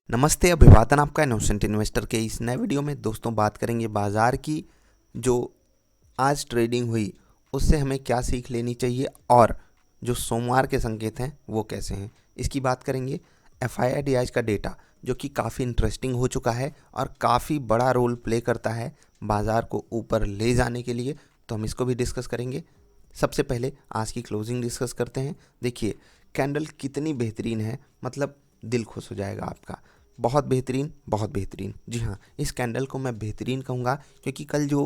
नमस्ते, अभिवादन आपका इनोसेंट इन्वेस्टर के इस नए वीडियो में। दोस्तों, बात करेंगे बाज़ार की। जो आज ट्रेडिंग हुई उससे हमें क्या सीख लेनी चाहिए और जो सोमवार के संकेत हैं वो कैसे हैं, इसकी बात करेंगे। एफआईआई का डेटा जो कि काफ़ी इंटरेस्टिंग हो चुका है और काफ़ी बड़ा रोल प्ले करता है बाज़ार को ऊपर ले जाने के लिए, तो हम इसको भी डिस्कस करेंगे। सबसे पहले आज की क्लोजिंग डिस्कस करते हैं। देखिए, कैंडल कितनी बेहतरीन है, मतलब दिल खुश हो जाएगा आपका। बहुत बेहतरीन, बहुत बेहतरीन। जी हाँ, इस कैंडल को मैं बेहतरीन कहूँगा क्योंकि कल जो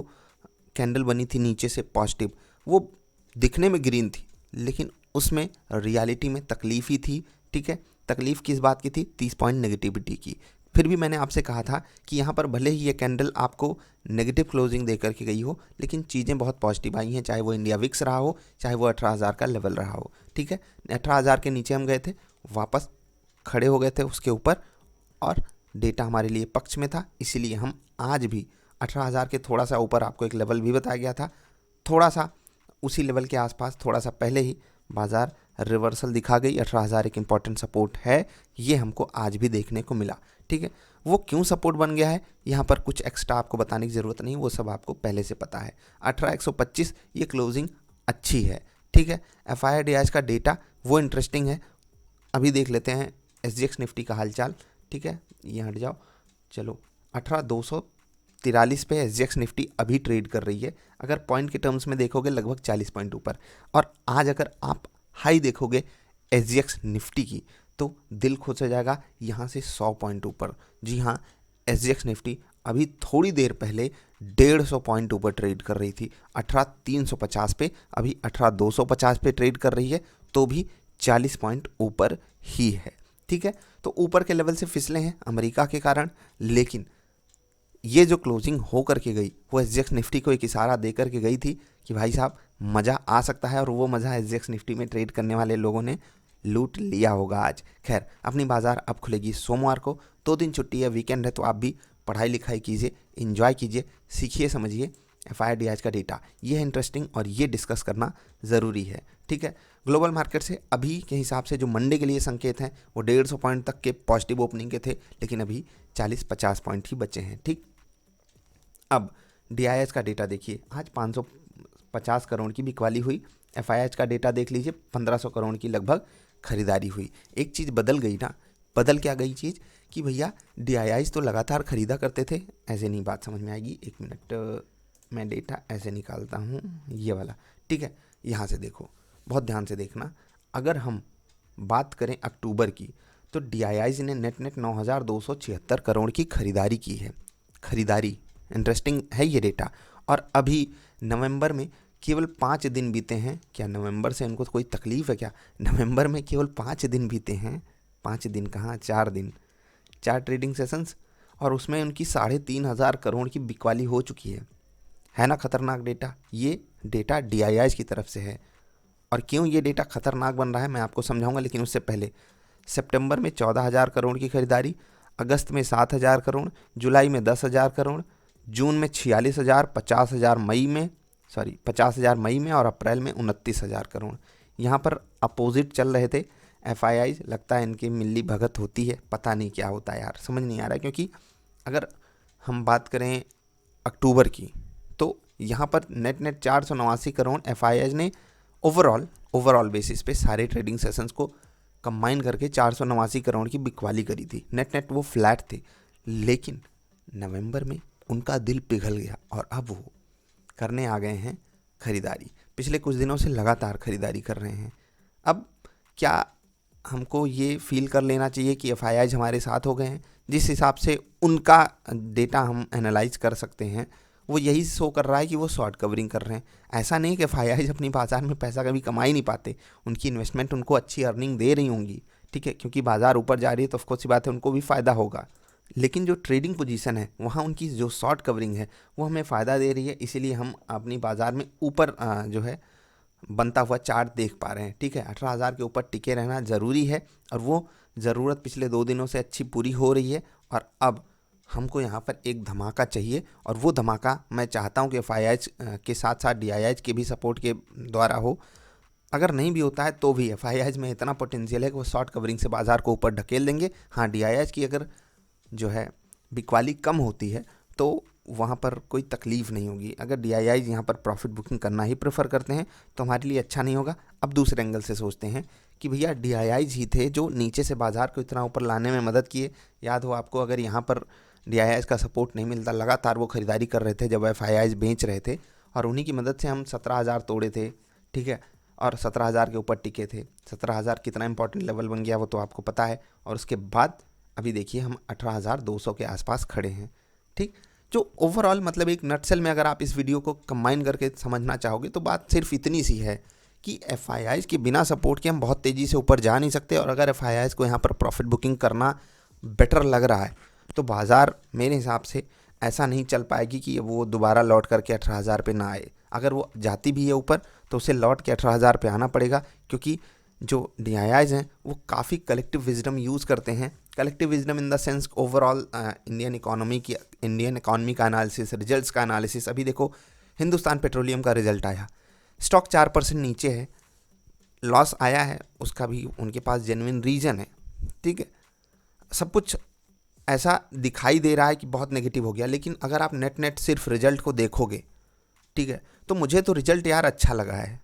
कैंडल बनी थी नीचे से पॉजिटिव, वो दिखने में ग्रीन थी लेकिन उसमें रियलिटी में तकलीफ ही थी। ठीक है, तकलीफ किस बात की थी? 30 पॉइंट नेगेटिविटी की। फिर भी मैंने आपसे कहा था कि यहाँ पर भले ही ये कैंडल आपको नेगेटिव क्लोजिंग दे करके गई हो, लेकिन चीज़ें बहुत पॉजिटिव आई हैं, चाहे वो इंडिया विक्स रहा हो, चाहे वो 18,000 का लेवल रहा हो। ठीक है, 18,000 के नीचे हम गए थे, वापस खड़े हो गए थे उसके ऊपर और डेटा हमारे लिए पक्ष में था, इसीलिए हम आज भी 18,000 के थोड़ा सा ऊपर, आपको एक लेवल भी बताया गया था, थोड़ा सा उसी लेवल के आसपास, थोड़ा सा पहले ही बाजार रिवर्सल दिखा गई। 18,000 एक इम्पॉर्टेंट सपोर्ट है, ये हमको आज भी देखने को मिला। ठीक है, वो क्यों सपोर्ट बन गया है, यहाँ पर कुछ एक्स्ट्रा आपको बताने की ज़रूरत नहीं, वो सब आपको पहले से पता है। 18,125 ये क्लोजिंग अच्छी है। ठीक है, एफआईआई का डेटा वो इंटरेस्टिंग है। अभी देख लेते हैं SGX निफ्टी का हालचाल। ठीक है, ये हट जाओ, चलो 18,243 पे SGX निफ्टी अभी ट्रेड कर रही है। अगर पॉइंट के टर्म्स में देखोगे लगभग 40 पॉइंट ऊपर। और आज अगर आप हाई देखोगे SGX निफ्टी की तो दिल खुश हो जाएगा, यहाँ से 100 पॉइंट ऊपर। जी हाँ, SGX निफ्टी अभी थोड़ी देर पहले 150 पॉइंट ऊपर ट्रेड कर रही थी, 18,350 पे, अभी 18,250 पे ट्रेड कर रही है, तो भी 40 पॉइंट ऊपर ही है। ठीक है, तो ऊपर के लेवल से फिसले हैं अमेरिका के कारण, लेकिन ये जो क्लोजिंग हो करके गई वो SGX निफ्टी को एक इशारा दे करके गई थी कि भाई साहब मज़ा आ सकता है, और वो मज़ा SGX निफ्टी में ट्रेड करने वाले लोगों ने लूट लिया होगा आज। खैर, अपनी बाज़ार अब खुलेगी सोमवार को, 2 दिन छुट्टी है, वीकेंड है, तो आप भी पढ़ाई लिखाई कीजिए, इंजॉय कीजिए, सीखिए, समझिए। एफआईआई का डेटा ये है इंटरेस्टिंग और ये डिस्कस करना ज़रूरी है। ठीक है, ग्लोबल मार्केट से अभी के हिसाब से जो मंडे के लिए संकेत हैं वो 150 पॉइंट तक के पॉजिटिव ओपनिंग के थे, लेकिन अभी 40-50 पॉइंट ही बचे हैं। ठीक, अब DIS का डेटा देखिए, आज 550 करोड़ की बिकवाली हुई। एफआईआई का डेटा देख लीजिए, 1500 करोड़ की लगभग खरीदारी हुई। एक चीज़ बदल गई ना, बदल क्या गई चीज़ कि भैया DIS तो लगातार खरीदा करते थे, ऐसे नहीं बात समझ में आएगी, 1 मिनट मैं डेटा ऐसे निकालता हूँ, ये वाला। ठीक है, यहाँ से देखो, बहुत ध्यान से देखना। अगर हम बात करें अक्टूबर की तो DIS ने नेट 9,276 करोड़ की खरीदारी की है। खरीदारी इंटरेस्टिंग है ये डेटा। और अभी नवंबर में केवल 5 दिन बीते हैं। क्या नवंबर से इनको कोई तकलीफ है क्या? नवंबर में केवल 5 दिन बीते हैं, 5 दिन कहाँ, 4 दिन, 4 ट्रेडिंग सेशंस, और उसमें उनकी 3,500 करोड़ की बिकवाली हो चुकी है ना खतरनाक डेटा? ये डेटा DIS की तरफ से है। और क्यों ये डेटा खतरनाक बन रहा है मैं आपको समझाऊंगा, लेकिन उससे पहले सितंबर में 14,000 करोड़ की खरीदारी, अगस्त में 7,000 करोड़, जुलाई में 10,000 करोड़, जून में 46,000, 50,000 मई में, 50,000 मई में, और अप्रैल में 29,000 करोड़। यहाँ पर अपोजिट चल रहे थे एफआईआई। लगता है इनकी मिली भगत होती है, पता नहीं क्या होता है यार, समझ नहीं आ रहा है। क्योंकि अगर हम बात करें अक्टूबर की तो यहाँ पर नेट 489 करोड़ एफआईआई ने ओवरऑल बेसिस पे सारे ट्रेडिंग सेशंस को कंबाइन करके 489 करोड़ की बिकवाली करी थी। नेट वो फ्लैट थे, लेकिन नवंबर में उनका दिल पिघल गया और अब वो करने आ गए हैं खरीदारी। पिछले कुछ दिनों से लगातार खरीदारी कर रहे हैं। अब क्या हमको ये फील कर लेना चाहिए कि एफआईआई हमारे साथ हो गए हैं? जिस हिसाब से उनका डेटा हम एनालाइज कर सकते हैं, वो यही शो कर रहा है कि वो शॉर्ट कवरिंग कर रहे हैं। ऐसा नहीं कि एफआईआई अपनी बाज़ार में पैसा कभी कमा ही नहीं पाते, उनकी इन्वेस्टमेंट उनको अच्छी अर्निंग दे रही होंगी। ठीक है, क्योंकि बाज़ार ऊपर जा रही है तो ऑफकोर्स सी बात है उनको भी फ़ायदा होगा, लेकिन जो ट्रेडिंग पोजीशन है वहाँ उनकी जो शॉर्ट कवरिंग है वो हमें फ़ायदा दे रही है, इसीलिए हम अपनी बाज़ार में ऊपर जो है बनता हुआ चार्ट देख पा रहे हैं। ठीक है, 18,000 के ऊपर टिके रहना ज़रूरी है, और वो ज़रूरत पिछले 2 दिनों से अच्छी पूरी हो रही है। और अब हमको यहाँ पर एक धमाका चाहिए, और वो धमाका मैं चाहता हूँ कि एफआईआई के साथ साथ DIS के भी सपोर्ट के द्वारा हो। अगर नहीं भी होता है तो भी एफआईआई में इतना पोटेंशियल है कि वो शॉर्ट कवरिंग से बाजार को ऊपर ढकेल देंगे। हाँ, DIS की अगर जो है बिकवाली कम होती है तो वहाँ पर कोई तकलीफ़ नहीं होगी। अगर DIIs यहाँ पर प्रॉफिट बुकिंग करना ही प्रेफर करते हैं तो हमारे लिए अच्छा नहीं होगा। अब दूसरे एंगल से सोचते हैं कि भैया DIIs ही थे जो नीचे से बाज़ार को इतना ऊपर लाने में मदद किए। याद हो आपको, अगर यहाँ पर DIIs का सपोर्ट नहीं मिलता, लगातार वो खरीदारी कर रहे थे जब FIIs बेच रहे थे, और उन्हीं की मदद से हम 17,000 तोड़े थे, ठीक है, और 17,000 के ऊपर टिके थे। 17,000 कितना इंपॉर्टेंट लेवल बन गया वो तो आपको पता है। और उसके बाद अभी देखिए हम 18,200 के आसपास खड़े हैं, ठीक। जो ओवरऑल मतलब एक नटसेल में अगर आप इस वीडियो को कंबाइन करके समझना चाहोगे तो बात सिर्फ इतनी सी है कि FIIs के बिना सपोर्ट के हम बहुत तेज़ी से ऊपर जा नहीं सकते। और अगर FIIs को यहाँ पर प्रॉफिट बुकिंग करना बेटर लग रहा है तो बाज़ार मेरे हिसाब से ऐसा नहीं चल पाएगी कि वो दोबारा लौट करके 18,000 पे ना आए। अगर वो जाती भी है ऊपर तो उसे लौट के 18,000 पे आना पड़ेगा, क्योंकि जो DIIs हैं वो काफ़ी कलेक्टिव विजडम यूज़ करते हैं। Collective wisdom in the sense overall Indian economy का एनालिसिस, रिजल्ट्स का एनालिसिस। अभी देखो हिंदुस्तान पेट्रोलियम का रिजल्ट आया, स्टॉक 4% नीचे है, लॉस आया है, उसका भी उनके पास जेन्युइन रीज़न है, ठीक है। सब कुछ ऐसा दिखाई दे रहा है कि बहुत नेगेटिव हो गया, लेकिन अगर आप नेट सिर्फ रिजल्ट को देखोगे, ठीक है, तो मुझे तो रिजल्ट यार अच्छा लगा है।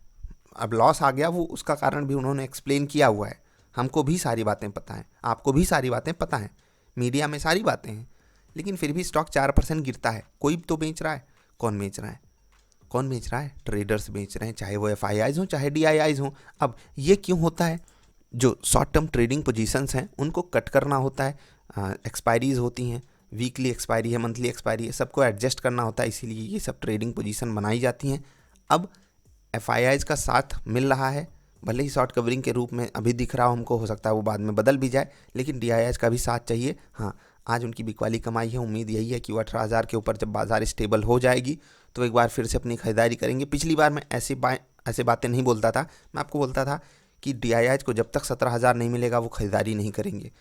अब लॉस आ गया वो उसका कारण भी उन्होंने एक्सप्लेन किया हुआ है। हमको भी सारी बातें पता हैं, आपको भी सारी बातें पता हैं, मीडिया में सारी बातें हैं, लेकिन फिर भी स्टॉक 4% गिरता है। कोई तो बेच रहा है। कौन बेच रहा है? कौन बेच रहा है? ट्रेडर्स बेच रहे हैं, चाहे वो FIIs हों चाहे DIIs हों। अब ये क्यों होता है? जो शॉर्ट टर्म ट्रेडिंग पोजीशंस हैं उनको कट करना होता है, एक्सपायरीज होती हैं, वीकली एक्सपायरी है, मंथली एक्सपायरी है, सबको एडजस्ट करना होता है, इसीलिए ये सब ट्रेडिंग पोजीशन बनाई जाती हैं। अब FIIs का साथ मिल रहा है, भले ही शॉर्ट कवरिंग के रूप में अभी दिख रहा हो हमको, हो सकता है वो बाद में बदल भी जाए, लेकिन DIIs का भी साथ चाहिए। हाँ, आज उनकी बिकवाली कमाई है, उम्मीद यही है कि वो 18,000 के ऊपर जब बाजार स्टेबल हो जाएगी तो एक बार फिर से अपनी खरीदारी करेंगे। पिछली बार मैं ऐसे बातें नहीं बोलता था, मैं आपको बोलता था कि DIIs को जब तक 17,000 नहीं मिलेगा वो खरीदारी नहीं करेंगे।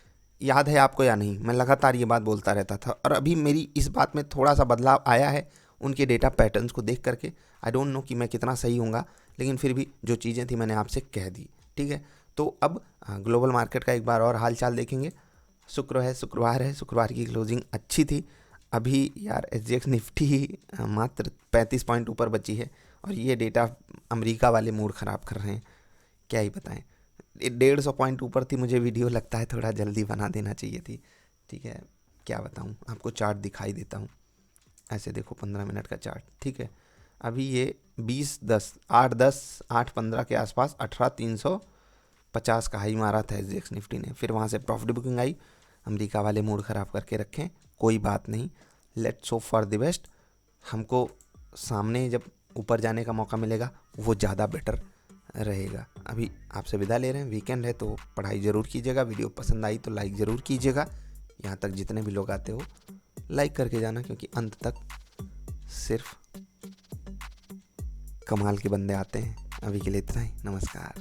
याद है आपको या नहीं? मैं लगातार ये बात बोलता रहता था, और अभी मेरी इस बात में थोड़ा सा बदलाव आया है उनके डेटा पैटर्न्स को देख करके। आई डोंट नो कि मैं कितना सही हूँगा, लेकिन फिर भी जो चीज़ें थी मैंने आपसे कह दी, ठीक है। तो अब ग्लोबल मार्केट का एक बार और हाल चाल देखेंगे। शुक्रवार है, शुक्रवार की क्लोजिंग अच्छी थी। अभी यार SGX निफ्टी मात्र 35 पॉइंट ऊपर बची है, और ये डेटा अमेरिका वाले मूड ख़राब कर रहे हैं, क्या ही बताएं। 150 पॉइंट ऊपर थी, मुझे वीडियो लगता है थोड़ा जल्दी बना देना चाहिए थी, ठीक है। क्या बताऊं, आपको चार्ट दिखाई देता हूं, ऐसे देखो 15 मिनट का चार्ट, ठीक है। अभी ये 8-15 के आसपास 18,350 का हाई मारा था SGX निफ्टी ने, फिर वहाँ से प्रॉफिट बुकिंग आई। अमेरिका वाले मूड ख़राब करके रखें, कोई बात नहीं, let's hope for the best. हमको सामने जब ऊपर जाने का मौका मिलेगा वो ज़्यादा बेटर रहेगा। अभी आपसे विदा ले रहे हैं, वीकेंड है तो पढ़ाई ज़रूर कीजिएगा। वीडियो पसंद आई तो लाइक ज़रूर कीजिएगा। यहाँ तक जितने भी लोग आते हो लाइक करके जाना, क्योंकि अंत तक सिर्फ कमाल के बंदे आते हैं। अभी के लिए इतना ही, नमस्कार।